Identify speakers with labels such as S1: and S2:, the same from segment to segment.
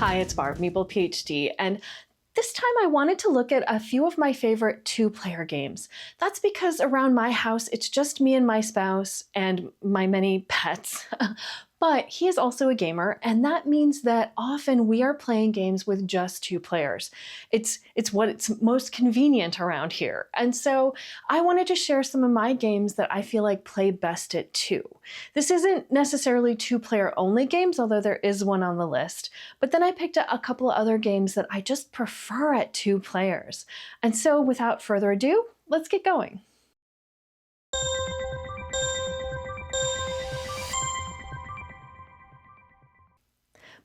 S1: Hi, it's Barb, Meeple PhD, and this time I wanted to look at a few of my favorite two-player games. That's because around my house, it's just me and my spouse and my many pets. But he is also a gamer, and that means that often we are playing games with just two players. It's what's most convenient around here. And so I wanted to share some of my games that I feel like play best at two. This isn't necessarily two-player only games, although there is one on the list. But then I picked a couple of other games that I just prefer at two players. And so without further ado, let's get going.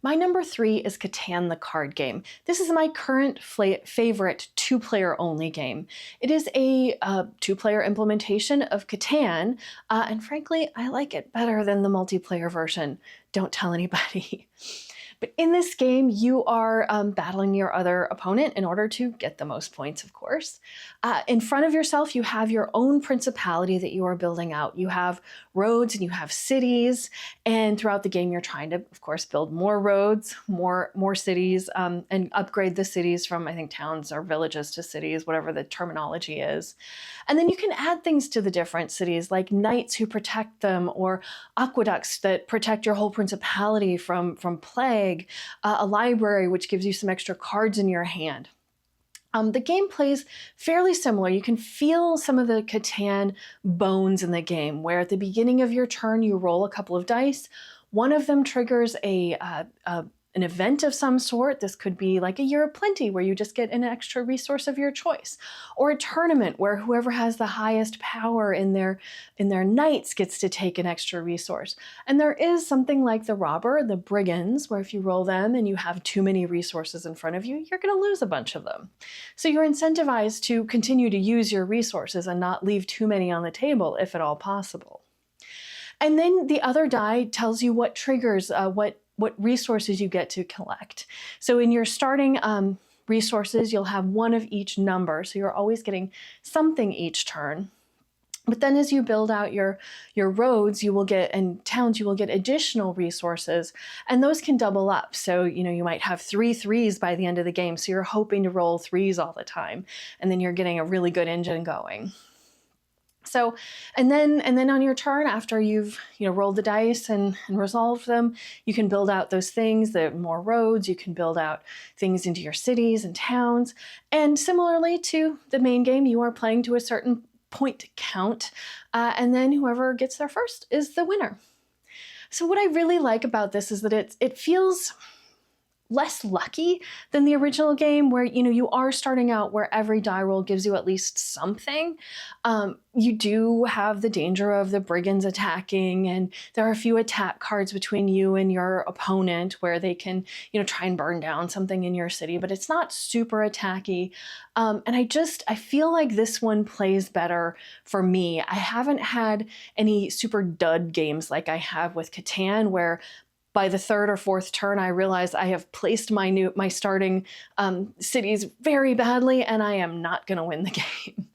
S1: My number 3 is Catan the card game. This is my current favorite two-player only game. It is a two-player implementation of Catan, and frankly, I like it better than the multiplayer version. Don't tell anybody. But in this game, you are battling your other opponent in order to get the most points, of course. In front of yourself, you have your own principality that you are building out. You have roads and you have cities, and throughout the game, you're trying to, of course, build more roads, more cities, and upgrade the cities from, I think, towns or villages to cities, whatever the terminology is. And then you can add things to the different cities, like knights who protect them, or aqueducts that protect your whole principality from plague, a library which gives you some extra cards in your hand. The game plays fairly similar. You can feel some of the Catan bones in the game, where at the beginning of your turn, you roll a couple of dice. One of them triggers an event of some sort. This could be like a Year of Plenty, where you just get an extra resource of your choice, or a tournament where whoever has the highest power in their knights gets to take an extra resource. And there is something like the robber, the brigands, where if you roll them and you have too many resources in front of you, you're going to lose a bunch of them. So you're incentivized to continue to use your resources and not leave too many on the table if at all possible. And then the other die tells you what triggers, what resources you get to collect. So in your starting resources, you'll have one of each number. So you're always getting something each turn. But then as you build out your roads, you will get, and towns, you will get additional resources, and those can double up. So, you might have 3 threes by the end of the game. So you're hoping to roll threes all the time. And then you're getting a really good engine going. So, and then on your turn, after you've rolled the dice and resolved them, you can build out those things, the more roads, you can build out things into your cities and towns. And similarly to the main game, you are playing to a certain point count, and then whoever gets there first is the winner. So what I really like about this is that it feels less lucky than the original game, where you are starting out where every die roll gives you at least something. You do have the danger of the brigands attacking, and there are a few attack cards between you and your opponent where they can try and burn down something in your city, but it's not super attacky. And I feel like this one plays better for me. I haven't had any super dud games like I have with Catan, where by the third or fourth turn, I realize I have placed my starting cities very badly, and I am not going to win the game.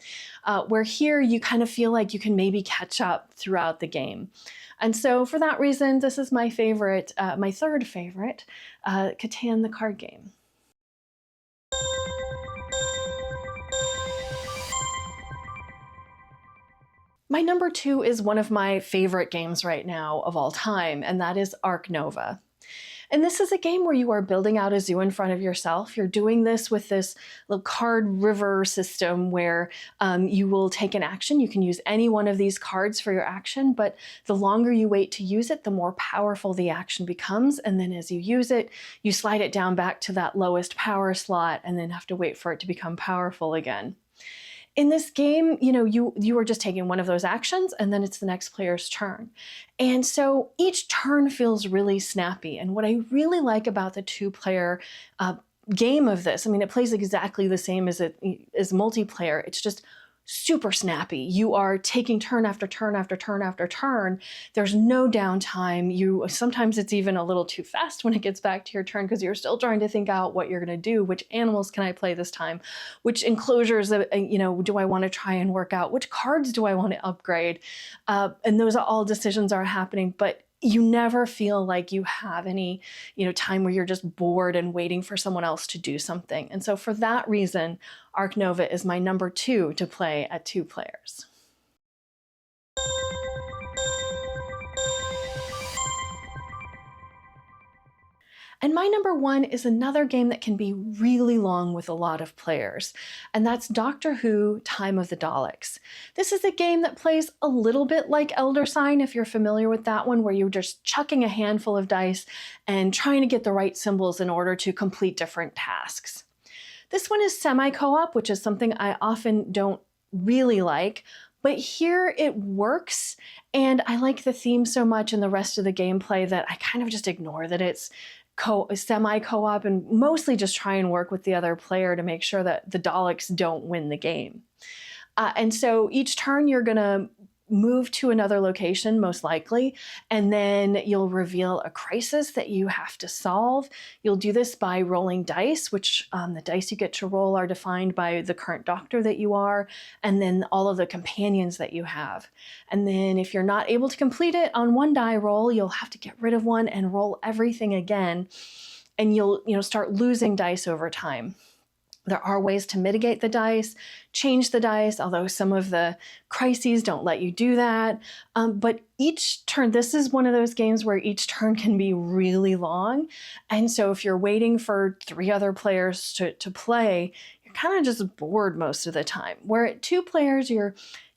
S1: Where here, you kind of feel like you can maybe catch up throughout the game. And so for that reason, this is my favorite, my third favorite, Catan the card game. My number 2 is one of my favorite games right now of all time, and that is Ark Nova. And this is a game where you are building out a zoo in front of yourself. You're doing this with this little card river system where you will take an action. You can use any one of these cards for your action, but the longer you wait to use it, the more powerful the action becomes. And then as you use it, you slide it down back to that lowest power slot and then have to wait for it to become powerful again. In this game, you are just taking one of those actions, and then it's the next player's turn. And so each turn feels really snappy. And what I really like about the two-player game of this, it plays exactly the same as multiplayer. It's just super snappy. You are taking turn after turn after turn after turn. There's no downtime. Sometimes it's even a little too fast when it gets back to your turn, because you're still trying to think out what you're going to do. Which animals can I play this time? Which enclosures, do I want to try and work out? Which cards do I want to upgrade? And those are all decisions are happening. But you never feel like you have any, time where you're just bored and waiting for someone else to do something. And so for that reason, Ark Nova is my number 2 to play at 2 players. And my number 1 is another game that can be really long with a lot of players, and that's Doctor Who: Time of the Daleks. This is a game that plays a little bit like Elder Sign, if you're familiar with that one, where you're just chucking a handful of dice and trying to get the right symbols in order to complete different tasks. This one is semi-co-op, which is something I often don't really like, but here it works, and I like the theme so much and the rest of the gameplay that I kind of just ignore that it's semi-co-op and mostly just try and work with the other player to make sure that the Daleks don't win the game. And so each turn you're gonna move to another location, most likely, and then you'll reveal a crisis that you have to solve. You'll do this by rolling dice, which the dice you get to roll are defined by the current doctor that you are, and then all of the companions that you have. And then if you're not able to complete it on one die roll, you'll have to get rid of one and roll everything again, and you'll start losing dice over time. There are ways to mitigate the dice, change the dice, although some of the crises don't let you do that. But each turn, this is one of those games where each turn can be really long. And so if you're waiting for 3 other players to play, you're kind of just bored most of the time. Where at 2 players, you're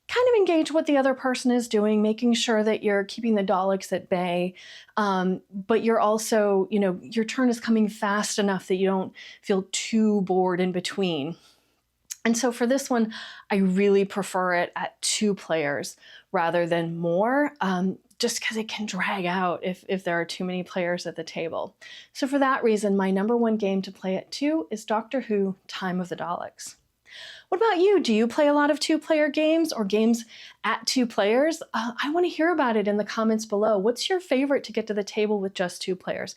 S1: kind of engage what the other person is doing, making sure that you're keeping the Daleks at bay, but you're also, your turn is coming fast enough that you don't feel too bored in between. And so for this one, I really prefer it at 2 players rather than more, just because it can drag out if there are too many players at the table. So for that reason, my number 1 game to play at 2 is Doctor Who: Time of the Daleks. What about you? Do you play a lot of 2-player games or games at 2 players? I want to hear about it in the comments below. What's your favorite to get to the table with just 2 players?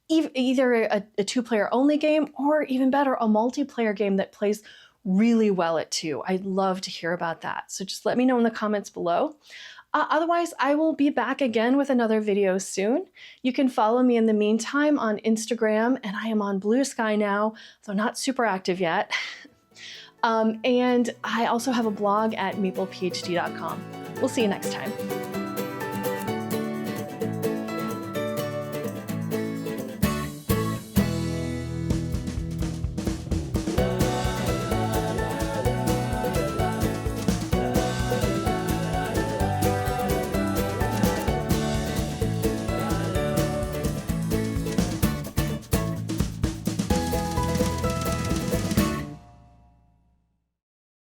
S1: Either a 2-player only game, or even better, a multiplayer game that plays really well at 2. I'd love to hear about that. So just let me know in the comments below. Otherwise, I will be back again with another video soon. You can follow me in the meantime on Instagram, and I am on Blue Sky now, though not super active yet. And I also have a blog at maplephd.com. We'll see you next time.